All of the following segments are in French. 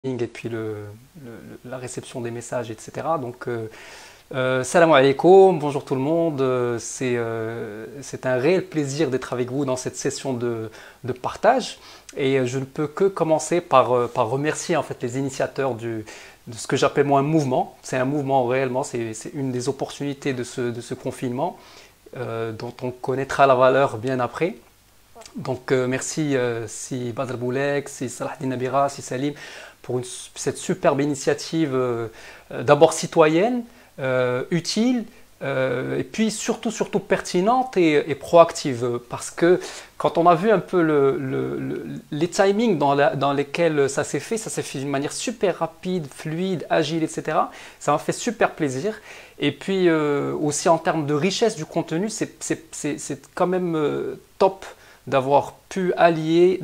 et puis la réception des messages, etc. Donc, salam alaikum, bonjour tout le monde. C'est un réel plaisir d'être avec vous dans cette session de partage. Et je ne peux que commencer par remercier en fait les initiateurs de ce que j'appelle moi un mouvement. C'est un mouvement réellement, c'est une des opportunités de ce confinement dont on connaîtra la valeur bien après. Donc merci si Badr Boulek, si Salahdin Nabira, si Salim pour cette superbe initiative d'abord citoyenne, utile et puis surtout pertinente et proactive parce que quand on a vu un peu les timings dans lesquels ça s'est fait d'une manière super rapide, fluide, agile, etc. Ça m'a fait super plaisir. Et puis aussi en termes de richesse du contenu, c'est quand même top d'avoir pu allier,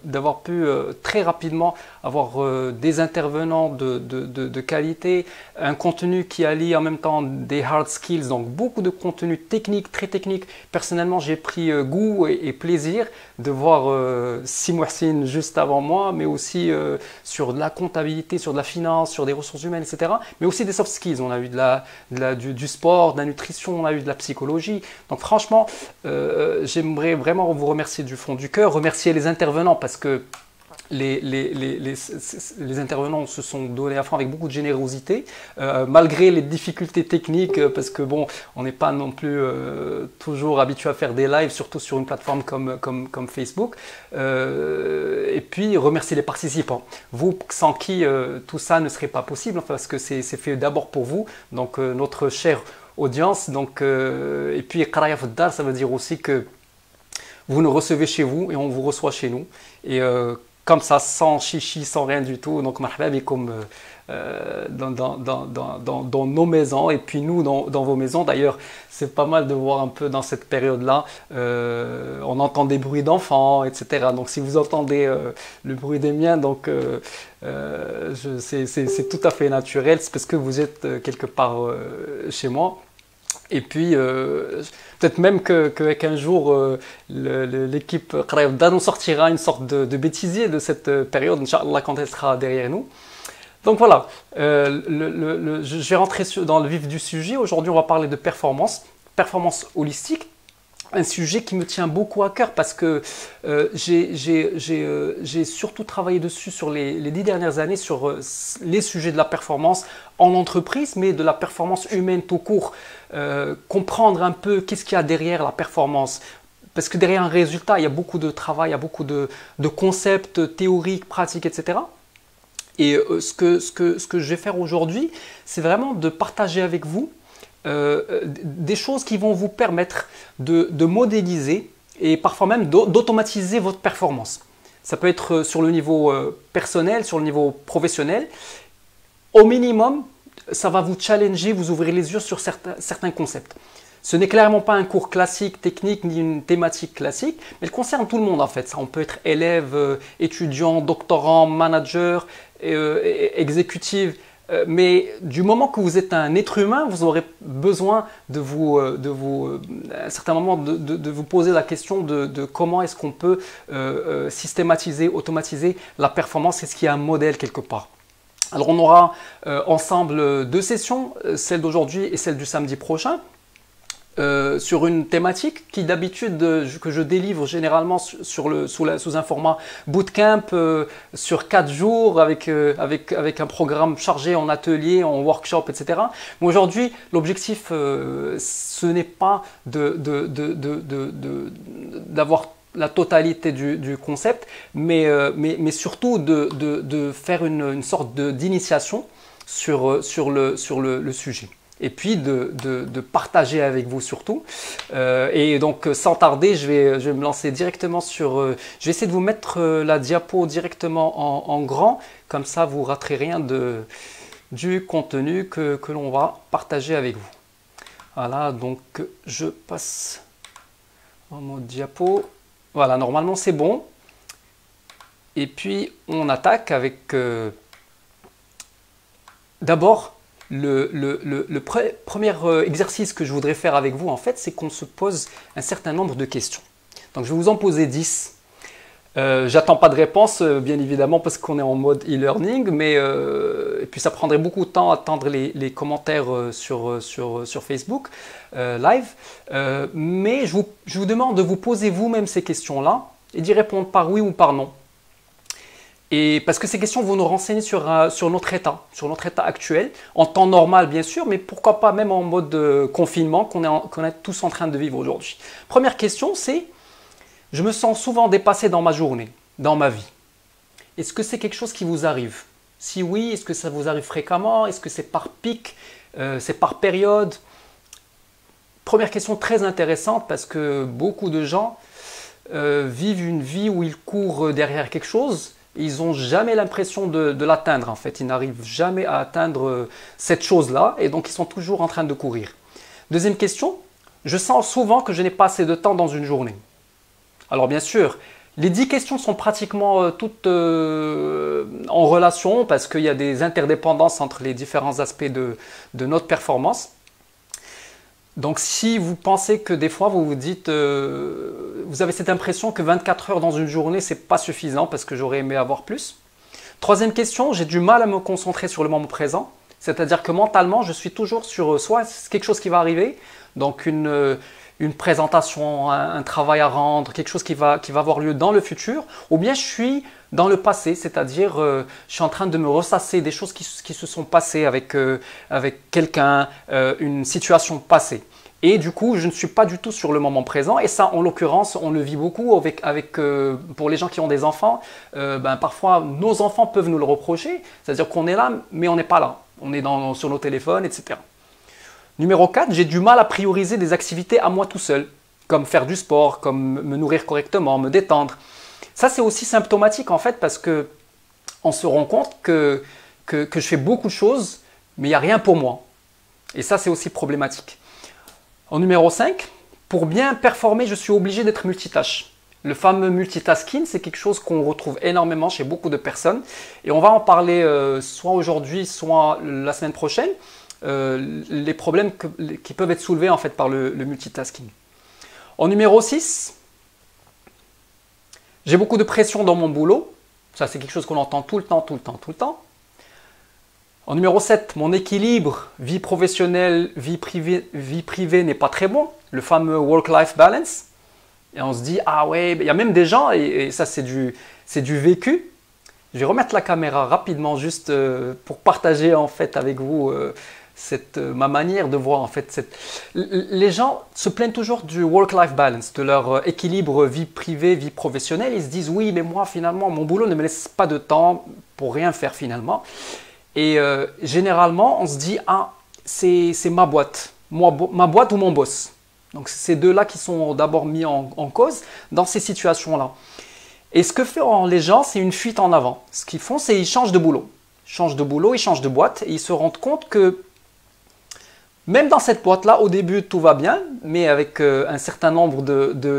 d'avoir pu très rapidement avoir des intervenants de qualité, un contenu qui allie en même temps des hard skills, donc beaucoup de contenu technique, très technique. Personnellement, j'ai pris goût et plaisir de voir Simouhsine juste avant moi, mais aussi sur de la comptabilité, sur de la finance, sur des ressources humaines, etc. Mais aussi des soft skills. On a eu du sport, de la nutrition, on a eu de la psychologie. Donc franchement, j'aimerais vraiment vous remercier du fond du cœur, remercier les intervenants parce que les intervenants se sont donnés à fond avec beaucoup de générosité, malgré les difficultés techniques, parce que bon, on n'est pas non plus toujours habitué à faire des lives, surtout sur une plateforme comme Facebook. Et puis remercier les participants, vous sans qui tout ça ne serait pas possible, parce que c'est fait d'abord pour vous, donc notre chère audience. Donc, et puis Qaraya Faddar, ça veut dire aussi que vous nous recevez chez vous et on vous reçoit chez nous. Et comme ça, sans chichi, sans rien du tout. Donc, marhaba bikoum dans nos maisons et puis nous dans vos maisons. D'ailleurs, c'est pas mal de voir un peu dans cette période-là. On entend des bruits d'enfants, etc. Donc, si vous entendez le bruit des miens, donc c'est tout à fait naturel. C'est parce que vous êtes quelque part chez moi. Et puis, peut-être même qu'un jour, l'équipe Qarayavda nous sortira une sorte de bêtisier de cette période, Inch'Allah, quand elle sera derrière nous. Donc voilà, je vais rentrer dans le vif du sujet. Aujourd'hui, on va parler de performance holistique. Un sujet qui me tient beaucoup à cœur parce que j'ai surtout travaillé dessus sur les 10 dernières années sur les sujets de la performance en entreprise, mais de la performance humaine tout court. Comprendre un peu qu'est-ce qu'il y a derrière la performance. Parce que derrière un résultat, il y a beaucoup de travail, il y a beaucoup de concepts théoriques, pratiques, etc. Et ce que je vais faire aujourd'hui, c'est vraiment de partager avec vous des choses qui vont vous permettre de modéliser et parfois même d'automatiser votre performance. Ça peut être sur le niveau personnel, sur le niveau professionnel. Au minimum, ça va vous challenger, vous ouvrir les yeux sur certains concepts. Ce n'est clairement pas un cours classique, technique, ni une thématique classique, mais elle concerne tout le monde en fait. On peut être élève, étudiant, doctorant, manager, exécutif. Mais du moment que vous êtes un être humain, vous aurez besoin à un certain moment de vous poser la question de comment est-ce qu'on peut systématiser, automatiser la performance. Est-ce qu'il y a un modèle quelque part? Alors on aura ensemble 2 sessions, celle d'aujourd'hui et celle du samedi prochain. Sur une thématique qui d'habitude que je délivre généralement sous un format bootcamp sur 4 jours avec un programme chargé en atelier, en workshop, etc. Mais aujourd'hui, l'objectif, ce n'est pas d'avoir la totalité du concept, mais surtout de faire une sorte d'initiation sur le sujet. Et puis de partager avec vous surtout. Et donc sans tarder, je vais me lancer directement sur... je vais essayer de vous mettre la diapo directement en grand, comme ça vous ne raterez rien du contenu que l'on va partager avec vous. Voilà, donc je passe en mode diapo. Voilà, normalement c'est bon. Et puis on attaque avec d'abord... Le premier exercice que je voudrais faire avec vous, en fait, c'est qu'on se pose un certain nombre de questions. Donc, je vais vous en poser 10. J'attends pas de réponse, bien évidemment, parce qu'on est en mode e-learning, mais et puis ça prendrait beaucoup de temps à attendre les commentaires sur Facebook Live. Mais je vous demande de vous poser vous-même ces questions-là et d'y répondre par oui ou par non. Et parce que ces questions vont nous renseigner sur notre état actuel, en temps normal bien sûr, mais pourquoi pas même en mode confinement qu'on est tous en train de vivre aujourd'hui. Première question, c'est: je me sens souvent dépassé dans ma journée, dans ma vie. Est-ce que c'est quelque chose qui vous arrive? Si oui, est-ce que ça vous arrive fréquemment? Est-ce que c'est par pic? C'est par période? Première question très intéressante parce que beaucoup de gens vivent une vie où ils courent derrière quelque chose. Ils n'ont jamais l'impression de l'atteindre en fait. Ils n'arrivent jamais à atteindre cette chose-là et donc ils sont toujours en train de courir. Deuxième question, je sens souvent que je n'ai pas assez de temps dans une journée. Alors bien sûr, les 10 questions sont pratiquement toutes en relation parce qu'il y a des interdépendances entre les différents aspects de notre performance. Donc si vous pensez que des fois vous vous dites, vous avez cette impression que 24 heures dans une journée c'est pas suffisant parce que j'aurais aimé avoir plus. Troisième question, j'ai du mal à me concentrer sur le moment présent, c'est-à-dire que mentalement je suis toujours sur soit quelque chose qui va arriver, donc une présentation, un travail à rendre, quelque chose qui va avoir lieu dans le futur, ou bien je suis dans le passé, c'est-à-dire je suis en train de me ressasser des choses qui se sont passées avec quelqu'un, une situation passée. Et du coup, je ne suis pas du tout sur le moment présent. Et ça, en l'occurrence, on le vit beaucoup pour les gens qui ont des enfants. Parfois, nos enfants peuvent nous le reprocher, c'est-à-dire qu'on est là, mais on n'est pas là. On est sur nos téléphones, etc. Numéro 4, j'ai du mal à prioriser des activités à moi tout seul, comme faire du sport, comme me nourrir correctement, me détendre. Ça, c'est aussi symptomatique en fait parce que on se rend compte que je fais beaucoup de choses, mais il n'y a rien pour moi. Et ça, c'est aussi problématique. En numéro 5, pour bien performer, je suis obligé d'être multitâche. Le fameux multitasking, c'est quelque chose qu'on retrouve énormément chez beaucoup de personnes. Et on va en parler soit aujourd'hui, soit la semaine prochaine. Les problèmes qui peuvent être soulevés en fait par le multitasking. En numéro 6, j'ai beaucoup de pression dans mon boulot. Ça, c'est quelque chose qu'on entend tout le temps. En numéro 7, mon équilibre vie professionnelle, vie privée n'est pas très bon. Le fameux work-life balance. Et on se dit, ah ouais, il y a même des gens, et ça c'est du vécu. Je vais remettre la caméra rapidement juste pour partager en fait avec vous ma manière de voir en fait. Les gens se plaignent toujours du work-life balance, de leur équilibre vie privée, vie professionnelle. Ils se disent oui, mais moi finalement mon boulot ne me laisse pas de temps pour rien faire finalement. Et généralement on se dit ah c'est ma boîte, ma boîte ou mon boss. Donc c'est ces deux-là qui sont d'abord mis en cause dans ces situations-là. Et ce que font les gens, c'est une fuite en avant. Ce qu'ils font, c'est qu'ils changent de boulot. Ils changent de boîte et ils se rendent compte que même dans cette boîte-là, au début, tout va bien, mais avec un certain nombre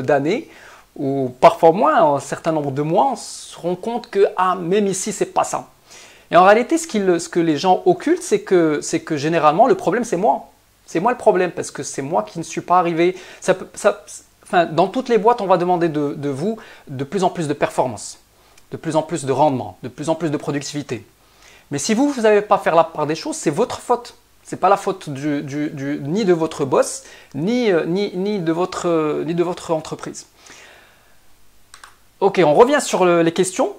d'années, ou parfois moins, un certain nombre de mois, on se rend compte que ah, même ici, c'est pas ça. Et en réalité, ce que les gens occultent, c'est que généralement, le problème, c'est moi. C'est moi le problème, parce que c'est moi qui ne suis pas arrivé. Dans toutes les boîtes, on va demander de vous de plus en plus de performance, de plus en plus de rendement, de plus en plus de productivité. Mais si vous n'avez pas faire la part des choses, c'est votre faute. Ce n'est pas la faute ni de votre boss, ni de votre entreprise. Ok, on revient sur les questions.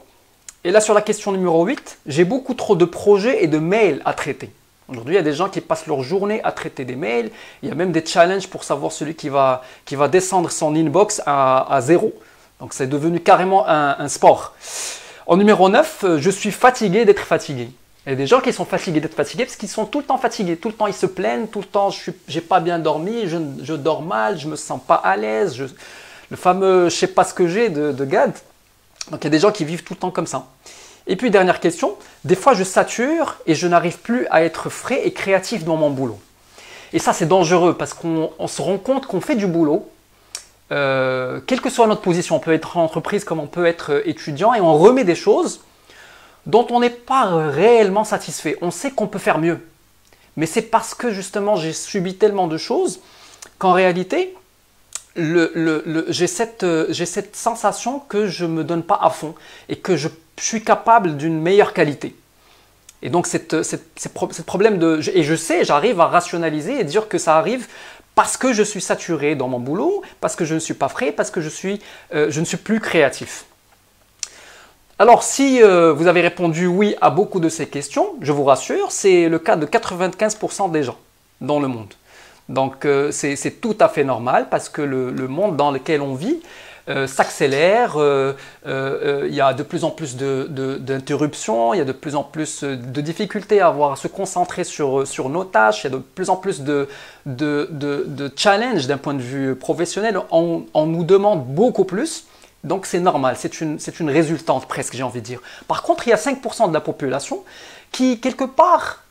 Et là, sur la question numéro 8, j'ai beaucoup trop de projets et de mails à traiter. Aujourd'hui, il y a des gens qui passent leur journée à traiter des mails. Il y a même des challenges pour savoir celui qui va descendre son inbox à 0. Donc, c'est devenu carrément un sport. En numéro 9, je suis fatigué d'être fatigué. Il y a des gens qui sont fatigués d'être fatigués parce qu'ils sont tout le temps fatigués. Tout le temps, ils se plaignent. Tout le temps, j'ai pas bien dormi, je dors mal, je me sens pas à l'aise. Le fameux « je sais pas ce que j'ai » de Gad. Donc, il y a des gens qui vivent tout le temps comme ça. Et puis, dernière question, des fois je sature et je n'arrive plus à être frais et créatif dans mon boulot. Et ça, c'est dangereux parce qu'on se rend compte qu'on fait du boulot, quelle que soit notre position, on peut être en entreprise comme on peut être étudiant, et on remet des choses dont on n'est pas réellement satisfait. On sait qu'on peut faire mieux, mais c'est parce que justement j'ai subi tellement de choses qu'en réalité, j'ai cette sensation que je ne me donne pas à fond et que je suis capable d'une meilleure qualité. Et donc, ce problème et je sais, j'arrive à rationaliser et dire que ça arrive parce que je suis saturé dans mon boulot, parce que je ne suis pas frais, parce que je ne suis plus créatif. Alors, si vous avez répondu oui à beaucoup de ces questions, je vous rassure, c'est le cas de 95% des gens dans le monde. Donc, c'est tout à fait normal parce que le monde dans lequel on vit s'accélère, il y a de plus en plus d'interruptions, il y a de plus en plus de difficultés à se concentrer sur nos tâches, il y a de plus en plus de challenges d'un point de vue professionnel, on nous demande beaucoup plus, donc c'est normal, c'est une résultante presque, j'ai envie de dire. Par contre, il y a 5% de la population qui, quelque part,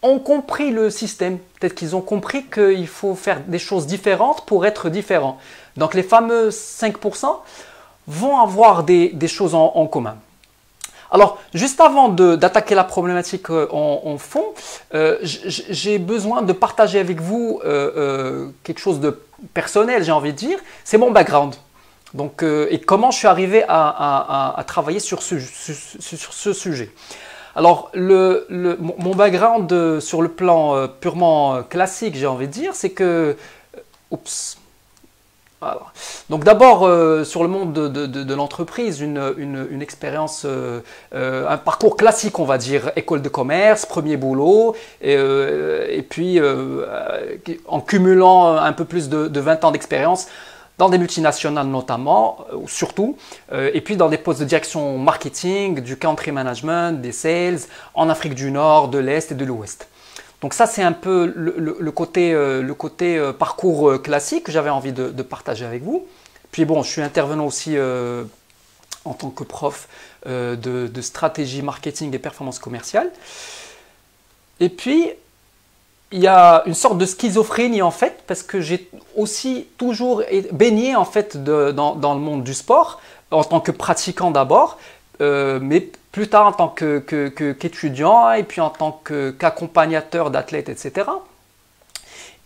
ont compris le système. Peut-être qu'ils ont compris qu'il faut faire des choses différentes pour être différent. Donc les fameux 5% vont avoir des choses en commun. Alors, juste avant d'attaquer la problématique en fond, j'ai besoin de partager avec vous quelque chose de personnel, j'ai envie de dire. C'est mon background. Donc, et comment je suis arrivé à travailler sur ce sujet. Alors, mon background sur le plan purement classique, j'ai envie de dire, c'est que... Oups. Voilà. Donc d'abord, sur le monde de l'entreprise, une expérience, un parcours classique, on va dire, école de commerce, premier boulot, et puis en cumulant un peu plus de 20 ans d'expérience, dans des multinationales notamment, surtout, et puis dans des postes de direction marketing, du country management, des sales, en Afrique du Nord, de l'Est et de l'Ouest. Donc ça, c'est un peu le côté parcours classique que j'avais envie de partager avec vous. Puis bon, je suis intervenant aussi en tant que prof de stratégie marketing et performance commerciale. Et puis, il y a une sorte de schizophrénie en fait, parce que j'ai aussi toujours baigné en fait dans le monde du sport, en tant que pratiquant d'abord, mais plus tard en tant qu'étudiant et puis en tant qu'accompagnateur d'athlètes, etc.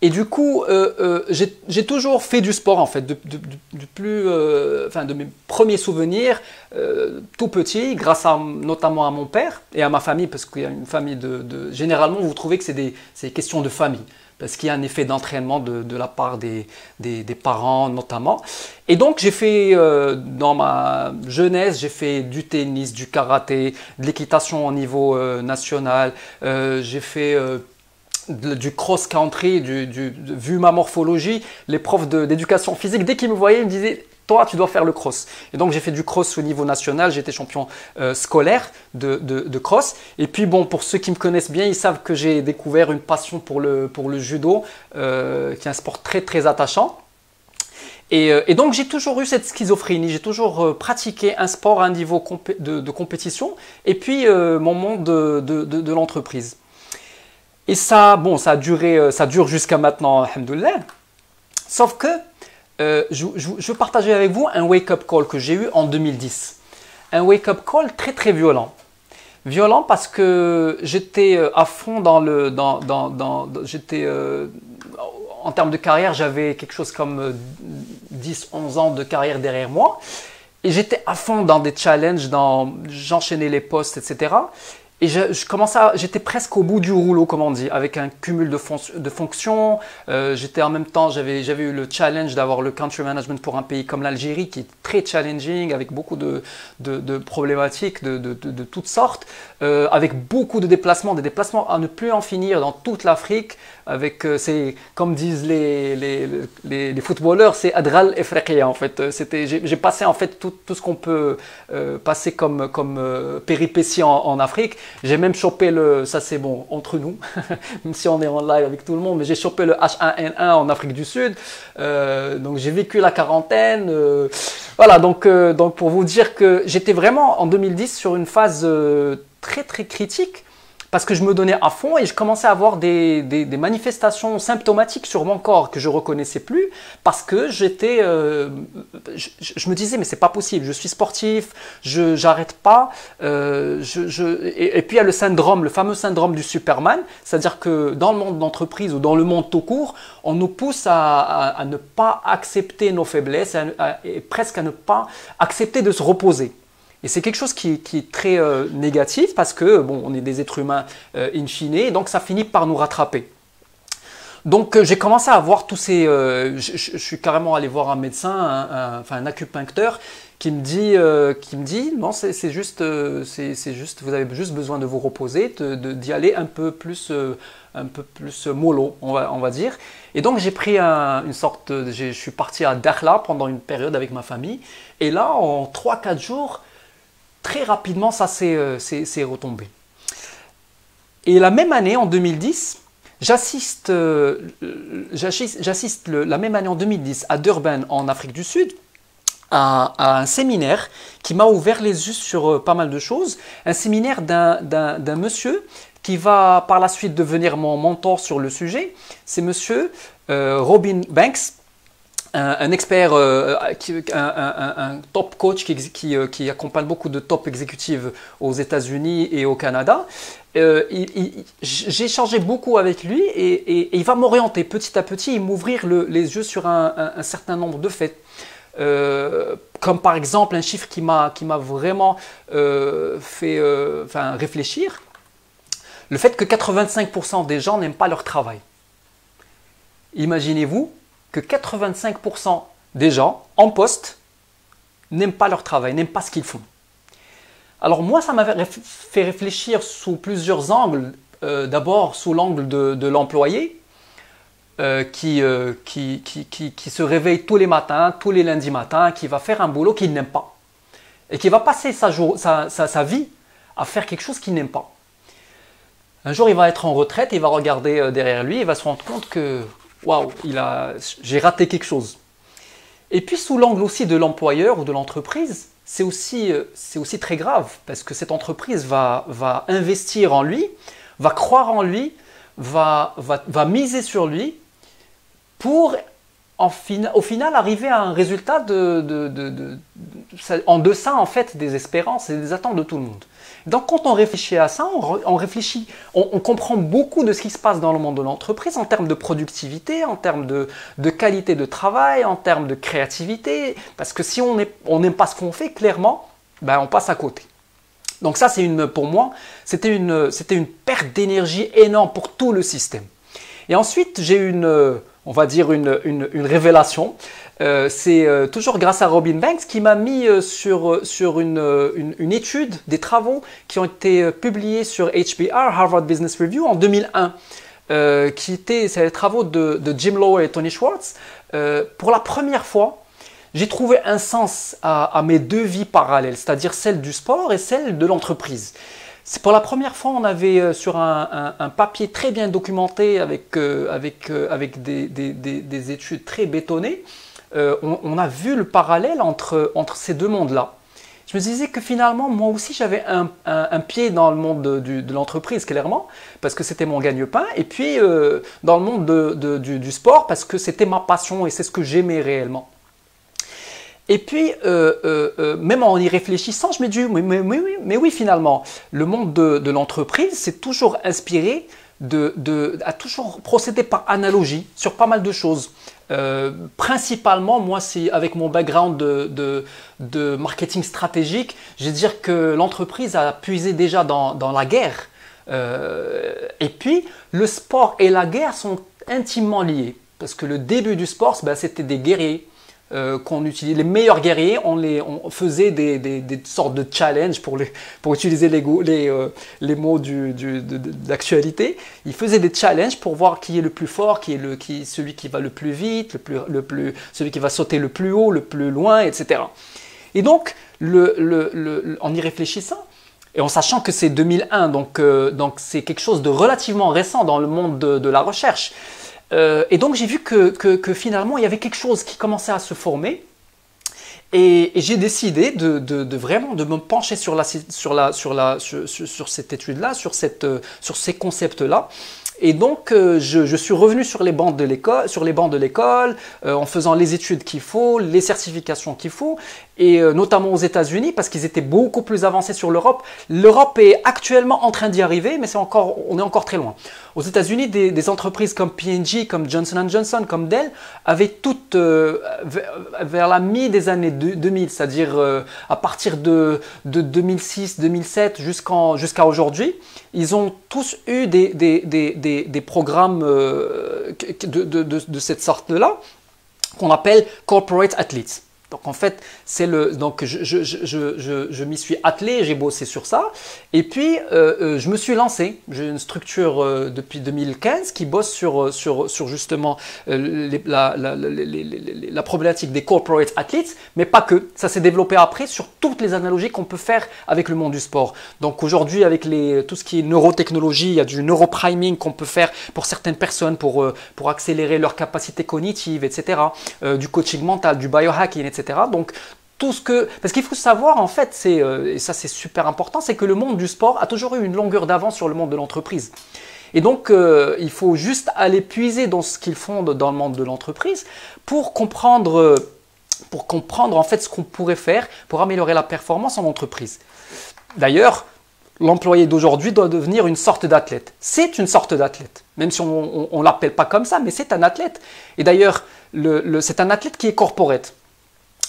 Et du coup, j'ai toujours fait du sport en fait, de mes premiers souvenirs, tout petit, grâce notamment à mon père et à ma famille, parce qu'il y a une famille généralement, vous trouvez que c'est des questions de famille, parce qu'il y a un effet d'entraînement de la part des parents notamment. Et donc j'ai fait, dans ma jeunesse, j'ai fait du tennis, du karaté, de l'équitation au niveau national, j'ai fait... du cross-country, vu ma morphologie, les profs d'éducation physique, dès qu'ils me voyaient, ils me disaient « toi, tu dois faire le cross ». Et donc, j'ai fait du cross au niveau national, j'étais champion scolaire de cross. Et puis, bon, pour ceux qui me connaissent bien, ils savent que j'ai découvert une passion pour le judo, qui est un sport très, très attachant. Et donc, j'ai toujours eu cette schizophrénie, j'ai toujours pratiqué un sport à un niveau de compétition, et puis mon monde de l'entreprise. Et ça, bon, ça dure jusqu'à maintenant, alhamdoulilah. Sauf que je veux partager avec vous un wake-up call que j'ai eu en 2010. Un wake-up call très très violent. Violent parce que j'étais à fond en termes de carrière, j'avais quelque chose comme 10-11 ans de carrière derrière moi. Et j'étais à fond dans des challenges, j'enchaînais les postes, etc. Et j'étais presque au bout du rouleau, comme on dit, avec un cumul de fonctions. J'étais en même temps, j'avais eu le challenge d'avoir le country management pour un pays comme l'Algérie, qui est très challenging, avec beaucoup de problématiques de toutes sortes, avec beaucoup de déplacements, des déplacements à ne plus en finir dans toute l'Afrique. C'est comme disent les footballeurs, c'est Adral Efreqiya en fait. J'ai passé en fait tout ce qu'on peut passer comme péripéties en Afrique. J'ai même chopé ça c'est bon entre nous, même si on est en live avec tout le monde, mais j'ai chopé le H1N1 en Afrique du Sud. Donc j'ai vécu la quarantaine. Voilà, donc pour vous dire que j'étais vraiment en 2010 sur une phase très très critique. parce que je me donnais à fond et je commençais à avoir des manifestations symptomatiques sur mon corps que je reconnaissais plus parce que j'étais, je me disais mais c'est pas possible, je suis sportif, j'arrête pas, et puis il y a le syndrome, le fameux syndrome du Superman, c'est-à-dire que dans le monde d'entreprise ou dans le monde tout court, on nous pousse à ne pas accepter nos faiblesses et presque à ne pas accepter de se reposer. Et c'est quelque chose qui est très négatif parce que, bon, on est des êtres humains in fine, et donc ça finit par nous rattraper. Donc j'ai commencé à voir tous ces... je suis carrément allé voir un médecin, enfin un acupuncteur, qui me dit non, c'est juste, vous avez juste besoin de vous reposer, d'y aller un peu plus mollo, on va dire. Et donc j'ai pris une sorte, je suis parti à Dakhla pendant une période avec ma famille, et là en 3-4 jours, très rapidement, ça s'est retombé. Et la même année, en 2010, j'assiste la même année en 2010 à Durban, en Afrique du Sud, à un séminaire qui m'a ouvert les yeux sur pas mal de choses. Un séminaire d'un monsieur qui va par la suite devenir mon mentor sur le sujet. C'est monsieur Robin Banks, un expert, un top coach qui accompagne beaucoup de top exécutives aux États-Unis et au Canada. J'ai échangé beaucoup avec lui et il va m'orienter petit à petit et m'ouvrir les yeux sur un certain nombre de faits. Comme par exemple un chiffre qui m'a vraiment fait réfléchir, le fait que 85% des gens n'aiment pas leur travail. Imaginez-vous que 85% des gens en poste n'aiment pas leur travail, n'aiment pas ce qu'ils font. Alors moi, ça m'avait fait réfléchir sous plusieurs angles. D'abord sous l'angle de l'employé qui se réveille tous les matins, tous les lundis matins, qui va faire un boulot qu'il n'aime pas et qui va passer sa vie à faire quelque chose qu'il n'aime pas. Un jour, il va être en retraite, il va regarder derrière lui, il va se rendre compte que waouh, j'ai raté quelque chose. Et puis sous l'angle aussi de l'employeur ou de l'entreprise, c'est aussi très grave parce que cette entreprise va investir en lui, va croire en lui, va miser sur lui pour au final arriver à un résultat en deçà en fait des espérances et des attentes de tout le monde. Donc quand on réfléchit à ça, on comprend beaucoup de ce qui se passe dans le monde de l'entreprise en termes de productivité, en termes de qualité de travail, en termes de créativité, parce que si on n'aime pas ce qu'on fait, clairement, ben, on passe à côté. Donc ça, pour moi, c'était une perte d'énergie énorme pour tout le système. Et ensuite, j'ai eu on va dire une révélation. C'est toujours grâce à Robin Banks qui m'a mis sur une étude, des travaux qui ont été publiés sur HBR, Harvard Business Review, en 2001. C'est les travaux de Jim Lowe et Tony Schwartz. Pour la première fois, j'ai trouvé un sens à mes deux vies parallèles, c'est-à-dire celle du sport et celle de l'entreprise. C'est pour la première fois, on avait sur un papier très bien documenté avec des études très bétonnées, on a vu le parallèle entre ces deux mondes-là. Je me disais que finalement, moi aussi, j'avais un pied dans le monde de l'entreprise, clairement, parce que c'était mon gagne-pain, et puis dans le monde du sport, parce que c'était ma passion et c'est ce que j'aimais réellement. Et puis, même en y réfléchissant, je me dis, mais oui, finalement, le monde de l'entreprise, c'est toujours inspiré à toujours procéder par analogie sur pas mal de choses. Principalement, moi, c'est avec mon background de marketing stratégique, je vais dire que l'entreprise a puisé déjà dans la guerre. Et puis, le sport et la guerre sont intimement liés. Parce que le début du sport, ben, c'était des guerriers. Qu'on utilisait, les meilleurs guerriers, on faisait des sortes de challenges pour utiliser les mots de l'actualité. Ils faisaient des challenges pour voir qui est le plus fort, celui qui va le plus vite, celui qui va sauter le plus haut, le plus loin, etc. Et donc, en y réfléchissant, et en sachant que c'est 2001, donc c'est quelque chose de relativement récent dans le monde de la recherche. Et donc j'ai vu que finalement il y avait quelque chose qui commençait à se former Et j'ai décidé vraiment de me pencher sur cette étude-là, sur ces concepts-là. Et donc, je suis revenu sur les bancs de l'école, en faisant les études qu'il faut, les certifications qu'il faut, et notamment aux États-Unis, parce qu'ils étaient beaucoup plus avancés sur l'Europe. L'Europe est actuellement en train d'y arriver, mais on est encore très loin. Aux États-Unis, des entreprises comme P&G, comme Johnson & Johnson, comme Dell, avaient toutes, vers la mi des années 2000, c'est-à-dire à partir de 2006-2007 jusqu'à aujourd'hui, ils ont tous eu des programmes de cette sorte-là, qu'on appelle Corporate Athletes. Donc en fait, je m'y suis attelé, j'ai bossé sur ça, et puis je me suis lancé. J'ai une structure depuis 2015 qui bosse sur justement la problématique des corporate athletes, mais pas que. Ça s'est développé après sur toutes les analogies qu'on peut faire avec le monde du sport. Donc aujourd'hui, avec tout ce qui est neurotechnologie, il y a du neuropriming qu'on peut faire pour certaines personnes pour accélérer leur capacité cognitive, etc. Du coaching mental, du biohacking, etc. Donc, parce qu'il faut savoir, en fait, et ça c'est super important, c'est que le monde du sport a toujours eu une longueur d'avance sur le monde de l'entreprise. Et donc, il faut juste aller puiser dans ce qu'ils font dans le monde de l'entreprise pour comprendre en fait ce qu'on pourrait faire pour améliorer la performance en entreprise. D'ailleurs, l'employé d'aujourd'hui doit devenir une sorte d'athlète. C'est une sorte d'athlète, même si on ne l'appelle pas comme ça, mais c'est un athlète. Et d'ailleurs, c'est un athlète qui est corporate.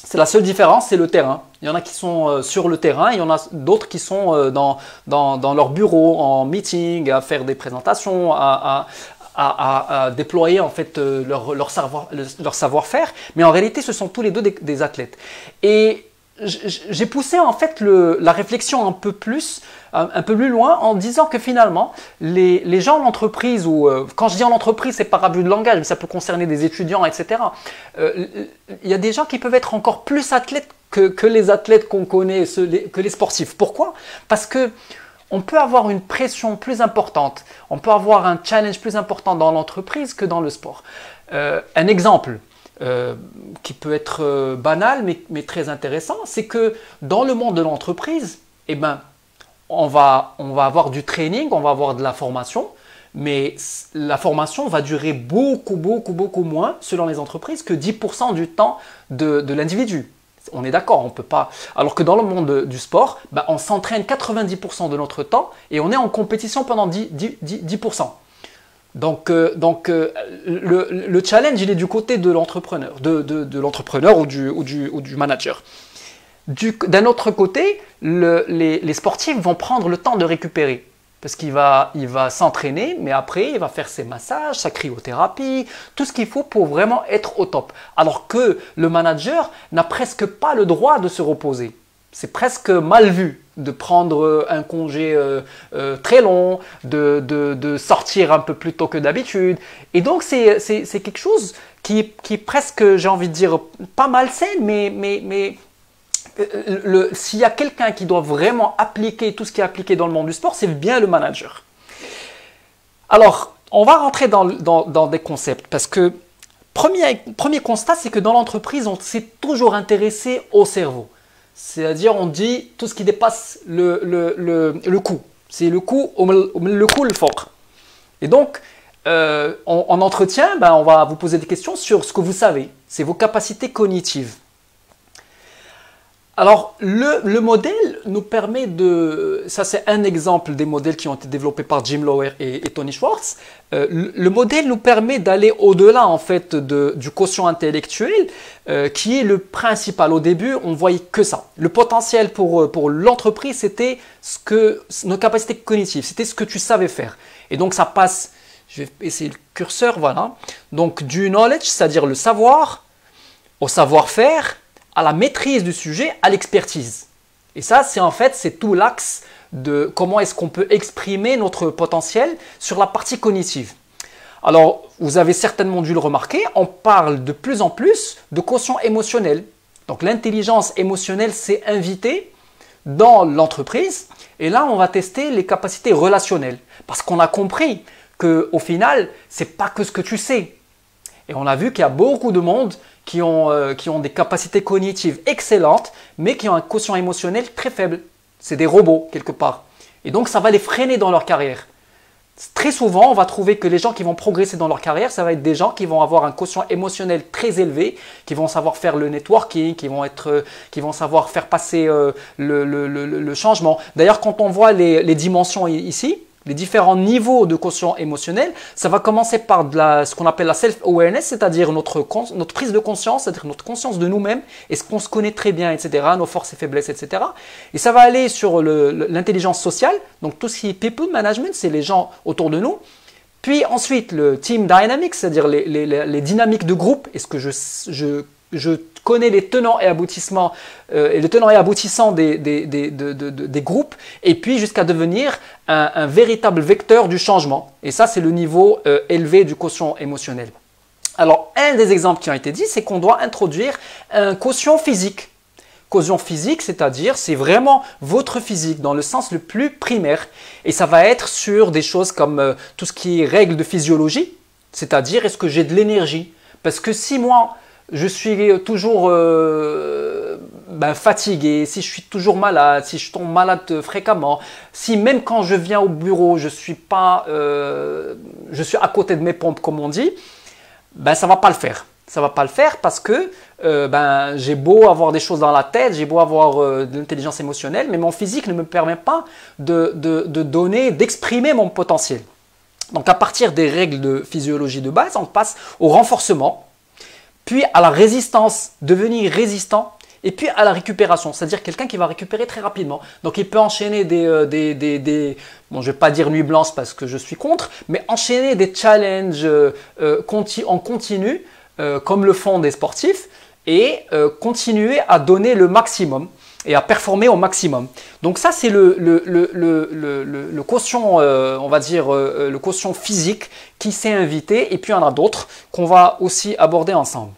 C'est la seule différence, c'est le terrain. Il y en a qui sont sur le terrain, il y en a d'autres qui sont dans leur bureau, en meeting, à faire des présentations, à déployer en fait leur savoir-faire. Mais en réalité, ce sont tous les deux des athlètes. Et j'ai poussé en fait la réflexion un peu plus loin en disant que finalement les gens en entreprise, ou quand je dis en entreprise, c'est par abus de langage, mais ça peut concerner des étudiants, etc. Il y a des gens qui peuvent être encore plus athlètes que les athlètes qu'on connaît, que les sportifs. Pourquoi? Parce que on peut avoir une pression plus importante, on peut avoir un challenge plus important dans l'entreprise que dans le sport. Un exemple qui peut être banal mais très intéressant, c'est que dans le monde de l'entreprise, eh ben, on va avoir du training, on va avoir de la formation, mais la formation va durer beaucoup moins selon les entreprises que 10% du temps de l'individu. On est d'accord, on peut pas. Alors que dans le monde du sport, ben, on s'entraîne 90% de notre temps et on est en compétition pendant 10%. Donc le challenge, il est du côté de l'entrepreneur, de l'entrepreneur ou du manager. D'un autre côté, les sportifs vont prendre le temps de récupérer. Parce qu'il va s'entraîner, mais après, il va faire ses massages, sa cryothérapie, tout ce qu'il faut pour vraiment être au top. Alors que le manager n'a presque pas le droit de se reposer. C'est presque mal vu de prendre un congé très long, de sortir un peu plus tôt que d'habitude. Et donc, c'est quelque chose qui est presque, j'ai envie de dire, pas malsain, mais s'il y a quelqu'un qui doit vraiment appliquer tout ce qui est appliqué dans le monde du sport, c'est bien le manager. Alors, on va rentrer dans des concepts, parce que premier constat, c'est que dans l'entreprise, on s'est toujours intéressé au cerveau. C'est-à-dire, on dit tout ce qui dépasse le coût. C'est le coût, le fort. Et donc, en entretien, ben, on va vous poser des questions sur ce que vous savez. C'est vos capacités cognitives. Alors, le modèle nous permet ça c'est un exemple des modèles qui ont été développés par Jim Loehr et Tony Schwartz. Le modèle nous permet d'aller au-delà en fait du quotient intellectuel qui est le principal. Au début, on voyait que ça. Le potentiel pour l'entreprise, c'était nos capacités cognitives, c'était ce que tu savais faire. Et donc ça passe, je vais essayer le curseur, voilà. Donc du knowledge, c'est-à-dire le savoir, au savoir-faire, à la maîtrise du sujet, à l'expertise. Et ça, c'est tout l'axe de comment est-ce qu'on peut exprimer notre potentiel sur la partie cognitive. Alors, vous avez certainement dû le remarquer, on parle de plus en plus de quotient émotionnel. Donc, l'intelligence émotionnelle s'est invitée dans l'entreprise. Et là, on va tester les capacités relationnelles. Parce qu'on a compris qu'au final, ce n'est pas que ce que tu sais. Et on a vu qu'il y a beaucoup de monde qui ont des capacités cognitives excellentes, mais qui ont un quotient émotionnel très faible. C'est des robots, quelque part. Et donc, ça va les freiner dans leur carrière. Très souvent, on va trouver que les gens qui vont progresser dans leur carrière, ça va être des gens qui vont avoir un quotient émotionnel très élevé, qui vont savoir faire le networking, qui vont savoir faire passer le changement. D'ailleurs, quand on voit les dimensions ici, les différents niveaux de quotient émotionnel, ça va commencer par ce qu'on appelle la self-awareness, c'est-à-dire notre prise de conscience, c'est-à-dire notre conscience de nous-mêmes, est-ce qu'on se connaît très bien, etc., nos forces et faiblesses, etc. Et ça va aller sur l'intelligence sociale, donc tout ce qui est people management, c'est les gens autour de nous. Puis ensuite, le team dynamics, c'est-à-dire les dynamiques de groupe, est-ce que je connais les tenants et aboutissants, des groupes, et puis jusqu'à devenir un véritable vecteur du changement. Et ça, c'est le niveau élevé du quotient émotionnel. Alors, un des exemples qui ont été dit, c'est qu'on doit introduire un quotient physique. Quotient physique, c'est-à-dire, c'est vraiment votre physique dans le sens le plus primaire. Et ça va être sur des choses comme tout ce qui est règles de physiologie, c'est-à-dire, est-ce que j'ai de l'énergie? Parce que si moi, je suis toujours fatigué, si je suis toujours malade, si je tombe malade fréquemment, si même quand je viens au bureau, je suis à côté de mes pompes comme on dit, ça va pas le faire. Ça va pas le faire parce que j'ai beau avoir des choses dans la tête, j'ai beau avoir de l'intelligence émotionnelle, mais mon physique ne me permet pas d'exprimer mon potentiel. Donc à partir des règles de physiologie de base, on passe au renforcement, puis à la résistance, devenir résistant, et puis à la récupération, c'est-à-dire quelqu'un qui va récupérer très rapidement. Donc il peut enchaîner bon, je ne vais pas dire nuit blanche parce que je suis contre, mais enchaîner des challenges en continu, comme le font des sportifs, et continuer à donner le maximum et à performer au maximum. Donc ça, c'est le quotient, on va dire, le quotient physique qui s'est invité, et puis il y en a d'autres qu'on va aussi aborder ensemble.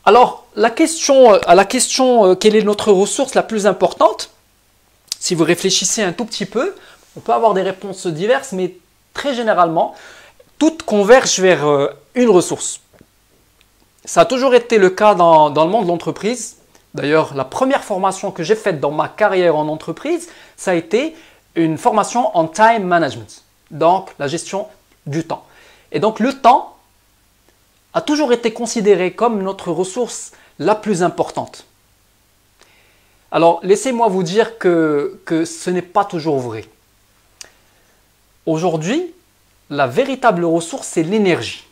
Alors, à la question quelle est notre ressource la plus importante, si vous réfléchissez un tout petit peu, on peut avoir des réponses diverses, mais très généralement, toutes convergent vers une ressource. Ça a toujours été le cas dans le monde de l'entreprise. D'ailleurs, la première formation que j'ai faite dans ma carrière en entreprise, ça a été une formation en time management, donc la gestion du temps. Et donc, le temps a toujours été considéré comme notre ressource la plus importante. Alors, laissez-moi vous dire que ce n'est pas toujours vrai. Aujourd'hui, la véritable ressource, c'est l'énergie.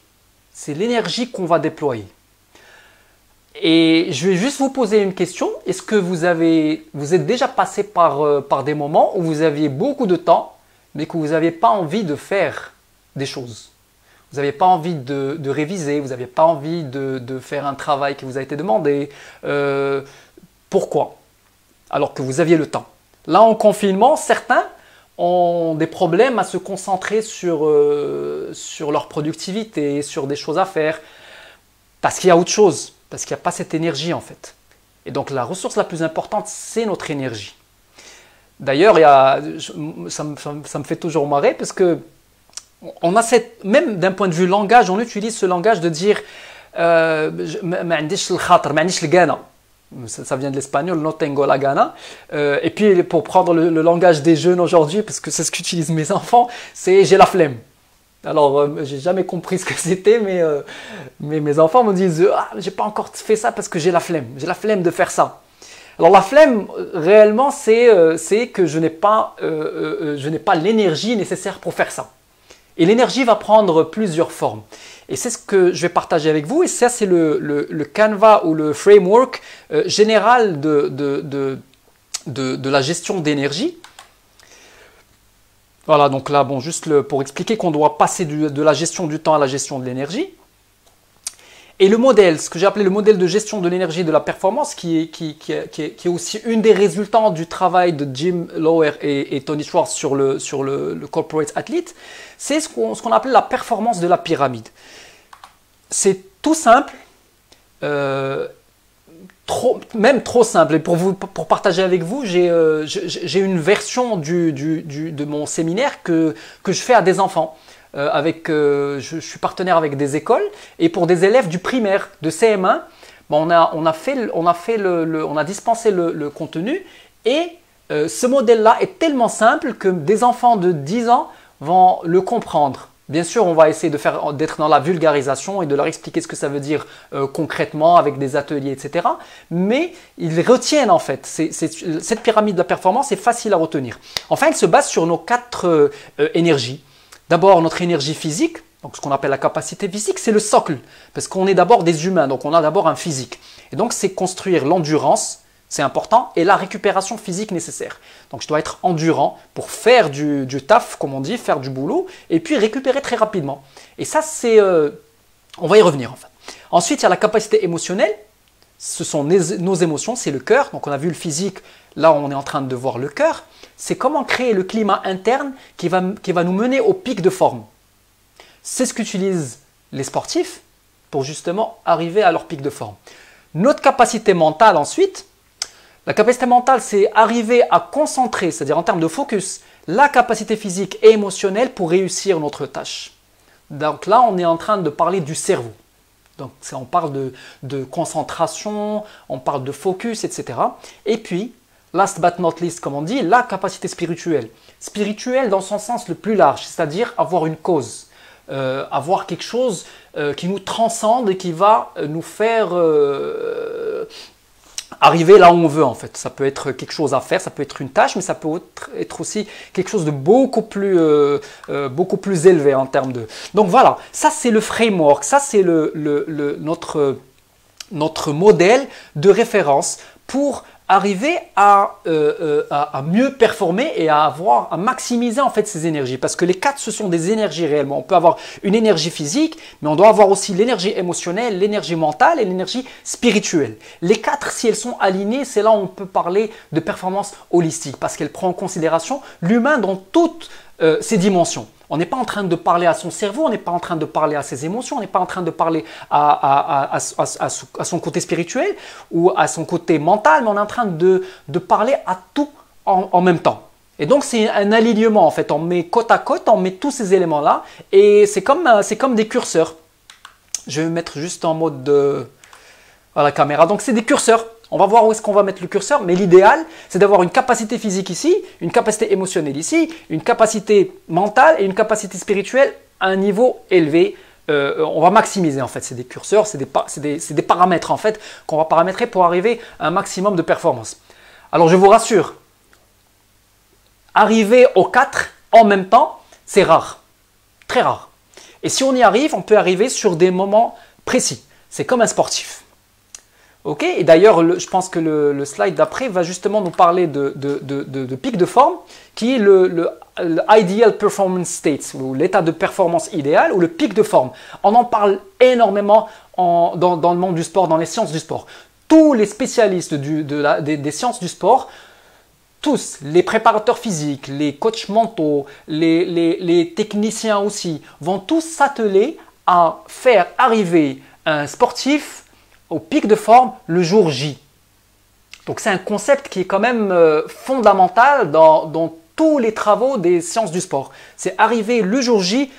C'est l'énergie qu'on va déployer. Et je vais juste vous poser une question. Est-ce que vous êtes déjà passé par des moments où vous aviez beaucoup de temps, mais que vous n'aviez pas envie de faire des choses? Vous n'avez pas envie de réviser, vous n'avez pas envie de faire un travail qui vous a été demandé. Pourquoi? Alors que vous aviez le temps. Là, en confinement, certains ont des problèmes à se concentrer sur leur productivité, sur des choses à faire, parce qu'il y a autre chose, parce qu'il n'y a pas cette énergie en fait. Et donc la ressource la plus importante, c'est notre énergie. D'ailleurs, ça me fait toujours marrer parce que on a même d'un point de vue langage, on utilise ce langage de dire ça vient de l'espagnol, no tengo la gana. Et puis pour prendre le langage des jeunes aujourd'hui, parce que c'est ce qu'utilisent mes enfants, c'est j'ai la flemme. Alors j'ai jamais compris ce que c'était, mais mes enfants me disent j'ai pas encore fait ça parce que j'ai la flemme de faire ça. Alors la flemme réellement c'est que je n'ai pas l'énergie nécessaire pour faire ça. Et l'énergie va prendre plusieurs formes. Et c'est ce que je vais partager avec vous. Et ça, c'est le canevas ou le framework général de la gestion d'énergie. Voilà, donc là, bon, juste pour expliquer qu'on doit passer de la gestion du temps à la gestion de l'énergie. Et le modèle, ce que j'ai appelé le modèle de gestion de l'énergie et de la performance, qui est aussi une des résultats du travail de Jim Loehr et Tony Schwartz sur le corporate athlete, c'est ce qu'on appelle la performance de la pyramide. C'est tout simple, même trop simple. Et pour partager avec vous, j'ai une version de mon séminaire que je fais à des enfants. je suis partenaire avec des écoles et pour des élèves du primaire, de CM1, bon, on a dispensé le contenu et ce modèle-là est tellement simple que des enfants de 10 ans vont le comprendre. Bien sûr, on va essayer d'être dans la vulgarisation et de leur expliquer ce que ça veut dire concrètement avec des ateliers, etc. Mais ils retiennent en fait. Cette pyramide de la performance est facile à retenir. Enfin, elle se base sur nos 4 énergies. D'abord, notre énergie physique, donc ce qu'on appelle la capacité physique, c'est le socle. Parce qu'on est d'abord des humains, donc on a d'abord un physique. Et donc, c'est construire l'endurance, c'est important, et la récupération physique nécessaire. Donc je dois être endurant pour faire du taf, comme on dit, faire du boulot, et puis récupérer très rapidement. Et ça, on va y revenir en fait. Ensuite, il y a la capacité émotionnelle. Ce sont nos émotions, c'est le cœur. Donc on a vu le physique, là on est en train de voir le cœur. C'est comment créer le climat interne qui va nous mener au pic de forme. C'est ce qu'utilisent les sportifs pour justement arriver à leur pic de forme. Notre capacité mentale ensuite, la capacité mentale, c'est arriver à concentrer, c'est-à-dire en termes de focus, la capacité physique et émotionnelle pour réussir notre tâche. Donc là, on est en train de parler du cerveau. Donc on parle de concentration, on parle de focus, etc. Et puis, last but not least, comme on dit, la capacité spirituelle. Spirituelle dans son sens le plus large, c'est-à-dire avoir une cause, avoir quelque chose qui nous transcende et qui va nous faire arriver là où on veut en fait. Ça peut être quelque chose à faire, ça peut être une tâche, mais ça peut être aussi quelque chose de beaucoup plus élevé en termes de... Donc voilà, ça c'est le framework, ça c'est notre modèle de référence pour arriver à mieux performer et à maximiser en fait ces énergies. Parce que les 4, ce sont des énergies réellement. On peut avoir une énergie physique, mais on doit avoir aussi l'énergie émotionnelle, l'énergie mentale et l'énergie spirituelle. Les 4, si elles sont alignées, c'est là où on peut parler de performance holistique parce qu'elle prend en considération l'humain dans toutes ses dimensions. On n'est pas en train de parler à son cerveau, on n'est pas en train de parler à ses émotions, on n'est pas en train de parler à son côté spirituel ou à son côté mental, mais on est en train de parler à tout en même temps. Et donc, c'est un alignement en fait. On met côte à côte, on met tous ces éléments-là et c'est comme des curseurs. Je vais mettre juste en mode à la caméra. Donc, c'est des curseurs. On va voir où est-ce qu'on va mettre le curseur, mais l'idéal, c'est d'avoir une capacité physique ici, une capacité émotionnelle ici, une capacité mentale et une capacité spirituelle à un niveau élevé. On va maximiser en fait, c'est des curseurs, c'est des paramètres en fait qu'on va paramétrer pour arriver à un maximum de performance. Alors je vous rassure, arriver aux 4 en même temps, c'est rare, très rare. Et si on y arrive, on peut arriver sur des moments précis. C'est comme un sportif. Ok, et d'ailleurs, je pense que le slide d'après va justement nous parler de pic de forme, qui est le ideal performance state, ou l'état de performance idéal, ou le pic de forme. On en parle énormément dans le monde du sport, dans les sciences du sport. Tous les spécialistes des sciences du sport, tous, les préparateurs physiques, les coachs mentaux, les techniciens aussi, vont tous s'atteler à faire arriver un sportif au pic de forme le jour J. Donc c'est un concept qui est quand même fondamental dans tous les travaux des sciences du sport. C'est arriver le jour J,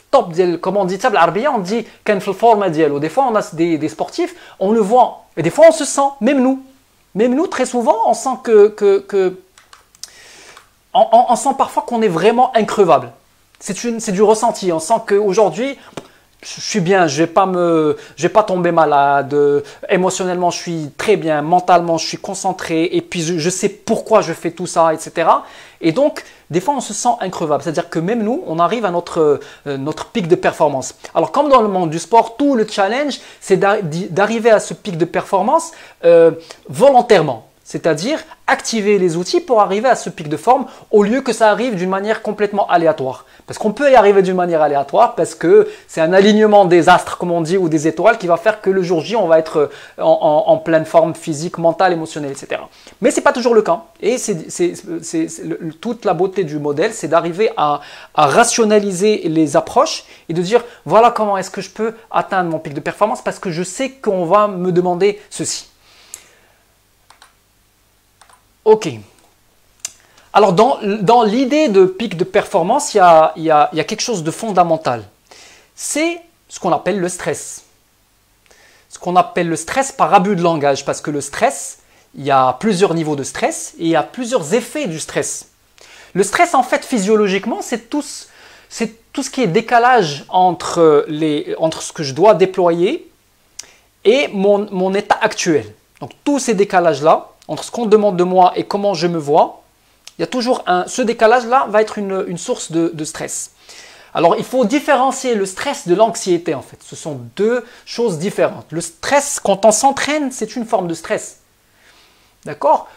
top, comme on dit ça, on dit كان في الفورمة ديالو. Des fois on a des sportifs, on le voit, et des fois on se sent, même nous très souvent, on sent on sent parfois qu'on est vraiment increvable. C'est du ressenti, on sent qu'aujourd'hui, je suis bien, je vais pas tomber malade, émotionnellement je suis très bien, mentalement je suis concentré et puis je sais pourquoi je fais tout ça, etc. Et donc, des fois on se sent increvable, c'est-à-dire que même nous, on arrive à notre pic de performance. Alors comme dans le monde du sport, tout le challenge, c'est d'arriver à ce pic de performance volontairement. C'est-à-dire activer les outils pour arriver à ce pic de forme au lieu que ça arrive d'une manière complètement aléatoire. Parce qu'on peut y arriver d'une manière aléatoire parce que c'est un alignement des astres, comme on dit, ou des étoiles qui va faire que le jour J, on va être en pleine forme physique, mentale, émotionnelle, etc. Mais ce n'est pas toujours le cas. Et toute la beauté du modèle, c'est d'arriver à rationaliser les approches et de dire voilà comment est-ce que je peux atteindre mon pic de performance parce que je sais qu'on va me demander ceci. Ok. Alors, dans l'idée de pic de performance, il y a quelque chose de fondamental. C'est ce qu'on appelle le stress. Ce qu'on appelle le stress par abus de langage, parce que le stress, il y a plusieurs niveaux de stress et il y a plusieurs effets du stress. Le stress, en fait, physiologiquement, c'est tout ce qui est décalage entre ce que je dois déployer et mon état actuel. Donc, tous ces décalages-là, entre ce qu'on demande de moi et comment je me vois, il y a toujours ce décalage-là va être une source de stress. Alors, il faut différencier le stress de l'anxiété, en fait. Ce sont deux choses différentes. Le stress, quand on s'entraîne, c'est une forme de stress. D'accord?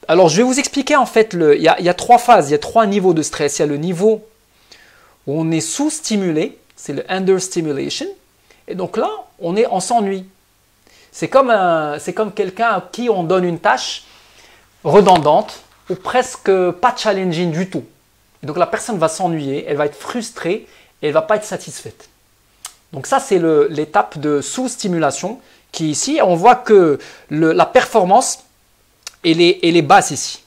Alors, je vais vous expliquer, en fait, il y a trois phases, il y a trois niveaux de stress. Il y a le niveau où on est sous-stimulé, c'est le understimulation. Et donc là, on s'ennuie. C'est comme quelqu'un à qui on donne une tâche redondante ou presque pas challenging du tout. Et donc la personne va s'ennuyer, elle va être frustrée et elle ne va pas être satisfaite. Donc ça, c'est l'étape de sous-stimulation qui ici, on voit que la performance, elle est basse ici.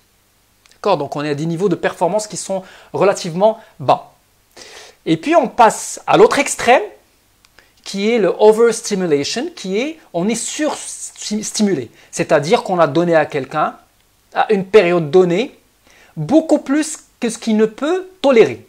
D'accord? Donc on est à des niveaux de performance qui sont relativement bas. Et puis on passe à l'autre extrême, qui est le overstimulation, on est surstimulé. C'est-à-dire qu'on a donné à quelqu'un, à une période donnée, beaucoup plus que ce qu'il ne peut tolérer.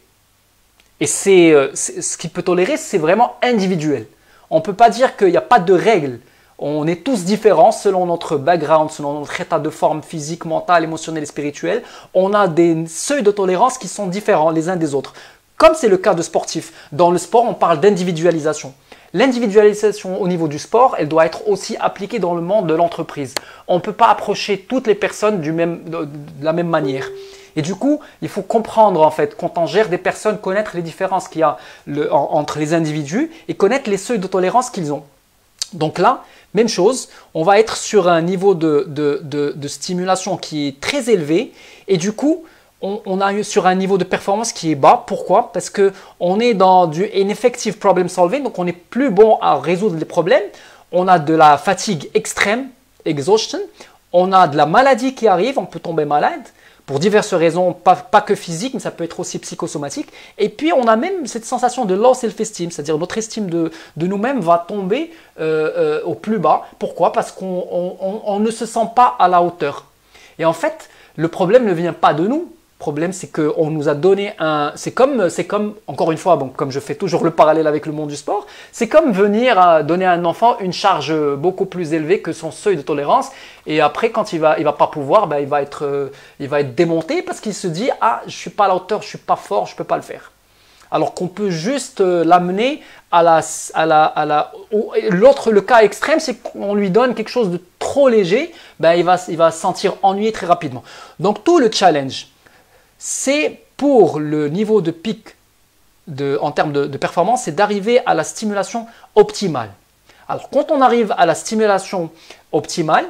Et ce qu'il peut tolérer, c'est vraiment individuel. On ne peut pas dire qu'il n'y a pas de règles. On est tous différents selon notre background, selon notre état de forme physique, mental, émotionnel et spirituel. On a des seuils de tolérance qui sont différents les uns des autres. Comme c'est le cas de sportifs. Dans le sport, on parle d'individualisation. L'individualisation au niveau du sport, elle doit être aussi appliquée dans le monde de l'entreprise. On ne peut pas approcher toutes les personnes de la même manière. Et du coup, il faut comprendre en fait, quand on gère des personnes, connaître les différences qu'il y a entre les individus et connaître les seuils de tolérance qu'ils ont. Donc là, même chose, on va être sur un niveau de stimulation qui est très élevé et du coup, on a sur un niveau de performance qui est bas. Pourquoi? Parce qu'on est dans du ineffective problem solving, donc on n'est plus bon à résoudre les problèmes. On a de la fatigue extrême, exhaustion. On a de la maladie qui arrive, on peut tomber malade pour diverses raisons, pas que physique, mais ça peut être aussi psychosomatique. Et puis on a même cette sensation de low self-esteem, c'est-à-dire notre estime de nous-mêmes va tomber au plus bas. Pourquoi? Parce qu'on ne se sent pas à la hauteur. Et en fait, le problème ne vient pas de nous. Le problème, c'est qu'on nous a donné c'est comme, encore une fois, bon, comme je fais toujours le parallèle avec le monde du sport, c'est comme venir donner à un enfant une charge beaucoup plus élevée que son seuil de tolérance. Et après, quand il va pas pouvoir, ben, il va être démonté parce qu'il se dit « Ah, je ne suis pas à la hauteur, je ne suis pas fort, je ne peux pas le faire. » Alors qu'on peut juste l'amener le cas extrême, c'est qu'on lui donne quelque chose de trop léger, ben, il va se sentir ennuyé très rapidement. Donc, tout le challenge, c'est pour le niveau de pic en termes de performance, c'est d'arriver à la stimulation optimale. Alors, quand on arrive à la stimulation optimale,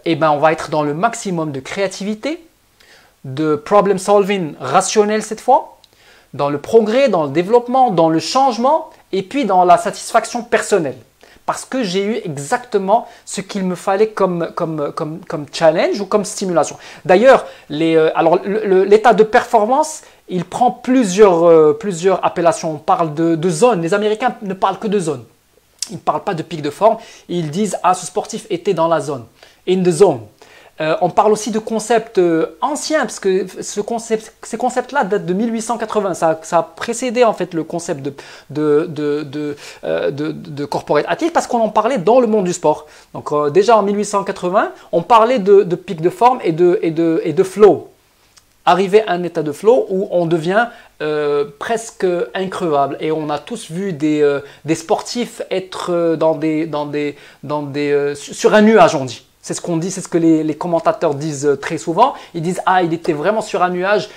eh ben, on va être dans le maximum de créativité, de problem solving rationnel cette fois, dans le progrès, dans le développement, dans le changement et puis dans la satisfaction personnelle. Parce que j'ai eu exactement ce qu'il me fallait comme challenge ou comme stimulation. D'ailleurs, l'état de performance, il prend plusieurs appellations. On parle de zones. Les Américains ne parlent que de zones. Ils ne parlent pas de pic de forme. Ils disent « Ah, ce sportif était dans la zone ». In the zone. On parle aussi de concepts anciens, parce que ces concepts-là datent de 1880. Ça a précédé en fait le concept de corporate athlete, parce qu'on en parlait dans le monde du sport. Donc déjà en 1880, on parlait de pic de forme et de flow. Arriver à un état de flow où on devient presque increvable. Et on a tous vu des sportifs être sur un nuage, on dit. C'est ce qu'on dit, c'est ce que les commentateurs disent très souvent. Ils disent « Ah, il était vraiment sur un nuage. »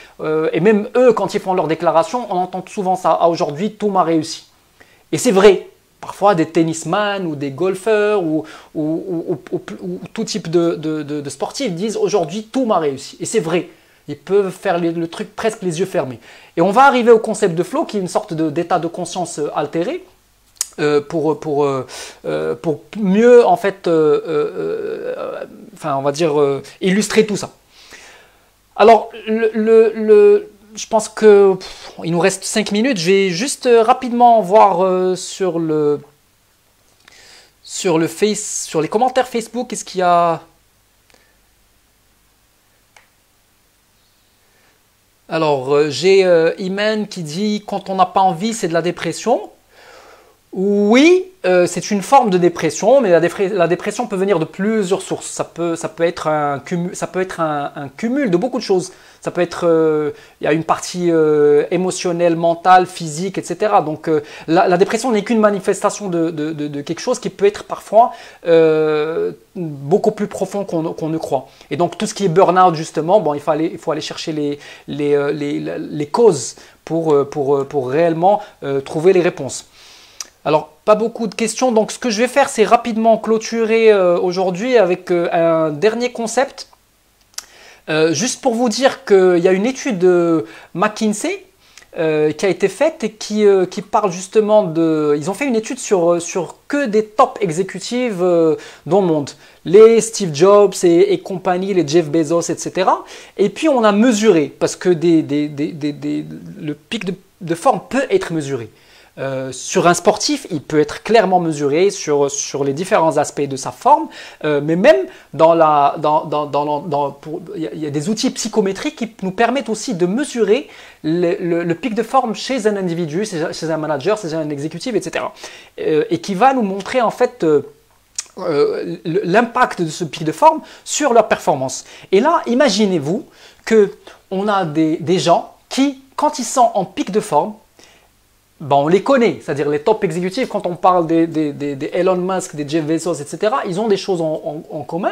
Et même eux, quand ils font leur déclaration, on entend souvent ça. « Ah, aujourd'hui, tout m'a réussi. » Et c'est vrai. Parfois, des tennisman ou des golfeurs ou tout type de sportifs disent « Aujourd'hui, tout m'a réussi. » Et c'est vrai. Ils peuvent faire le truc presque les yeux fermés. Et on va arriver au concept de flow, qui est une sorte d'état de conscience altéré. Pour mieux en fait on va dire illustrer tout ça. Alors, je pense que il nous reste 5 minutes. Je vais juste rapidement voir sur les commentaires Facebook, est-ce qu'il y a... Alors, j'ai Iman qui dit quand on n'a pas envie, c'est de la dépression. Oui, c'est une forme de dépression, mais la dépression peut venir de plusieurs sources. Ça peut être un cumul de beaucoup de choses. Ça peut être, il y a une partie émotionnelle, mentale, physique, etc. Donc la dépression n'est qu'une manifestation de quelque chose qui peut être parfois beaucoup plus profond qu'on ne croit. Et donc tout ce qui est burn-out justement, bon, il faut aller chercher les causes pour réellement trouver les réponses. Alors, pas beaucoup de questions, donc ce que je vais faire, c'est rapidement clôturer aujourd'hui avec un dernier concept. Juste pour vous dire qu'il y a une étude de McKinsey qui a été faite et qui parle justement de... Ils ont fait une étude sur que des top exécutives dans le monde. Les Steve Jobs et compagnie, les Jeff Bezos, etc. Et puis on a mesuré, parce que le pic de forme peut être mesuré. Sur un sportif, il peut être clairement mesuré sur les différents aspects de sa forme, mais même il y a des outils psychométriques qui nous permettent aussi de mesurer le pic de forme chez un individu, chez un manager, chez un exécutif, etc. Et qui va nous montrer en fait l'impact de ce pic de forme sur leur performance. Et là, imaginez-vous qu'on a des gens qui, quand ils sont en pic de forme, ben, on les connaît, c'est-à-dire les top exécutifs, quand on parle des Elon Musk, des Jeff Bezos, etc., ils ont des choses en commun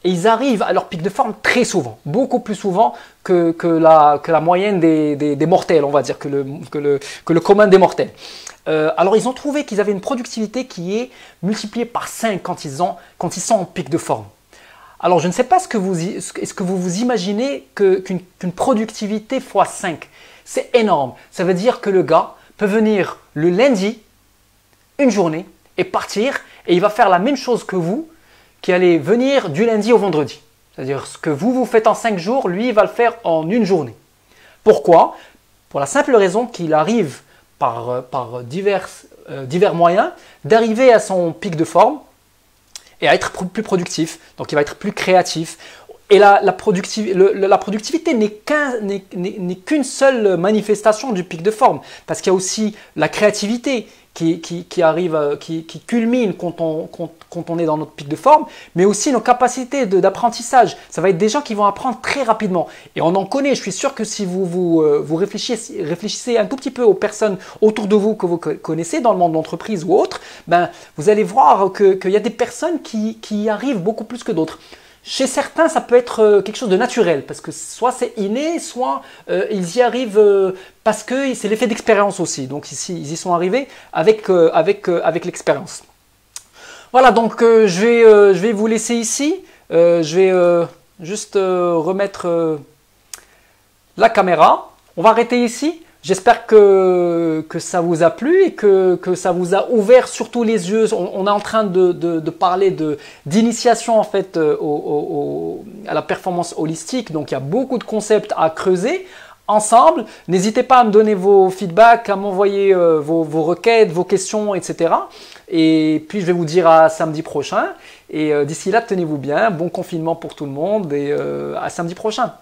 et ils arrivent à leur pic de forme très souvent, beaucoup plus souvent que la moyenne des mortels, on va dire, que le commun des mortels. Alors ils ont trouvé qu'ils avaient une productivité qui est multipliée par 5 quand ils sont en pic de forme. Alors je ne sais pas est-ce que vous vous imaginez qu'une productivité fois 5, c'est énorme. Ça veut dire que le gars peut venir le lundi, une journée, et partir, et il va faire la même chose que vous, qui allez venir du lundi au vendredi. C'est-à-dire ce que vous faites en 5 jours, lui, il va le faire en une journée. Pourquoi? Pour la simple raison qu'il arrive par divers moyens d'arriver à son pic de forme et à être plus productif. Donc il va être plus créatif. Et la productivité n'est qu'une seule manifestation du pic de forme, parce qu'il y a aussi la créativité qui arrive, qui culmine quand on est dans notre pic de forme, mais aussi nos capacités d'apprentissage. Ça va être des gens qui vont apprendre très rapidement. Et on en connaît, je suis sûr que si vous réfléchissez un tout petit peu aux personnes autour de vous que vous connaissez dans le monde de l'entreprise ou autre, ben, vous allez voir qu'il y a des personnes qui y arrivent beaucoup plus que d'autres. Chez certains, ça peut être quelque chose de naturel, parce que soit c'est inné, soit ils y arrivent parce que c'est l'effet d'expérience aussi. Donc ici, ils y sont arrivés avec l'expérience. Voilà, donc je vais vous laisser ici. Je vais juste remettre la caméra. On va arrêter ici. J'espère que ça vous a plu et que ça vous a ouvert surtout les yeux. On est en train de parler d'initiation en fait à la performance holistique. Donc il y a beaucoup de concepts à creuser ensemble. N'hésitez pas à me donner vos feedbacks, à m'envoyer vos requêtes, vos questions, etc. Et puis je vais vous dire à samedi prochain. Et d'ici là, tenez-vous bien. Bon confinement pour tout le monde et à samedi prochain.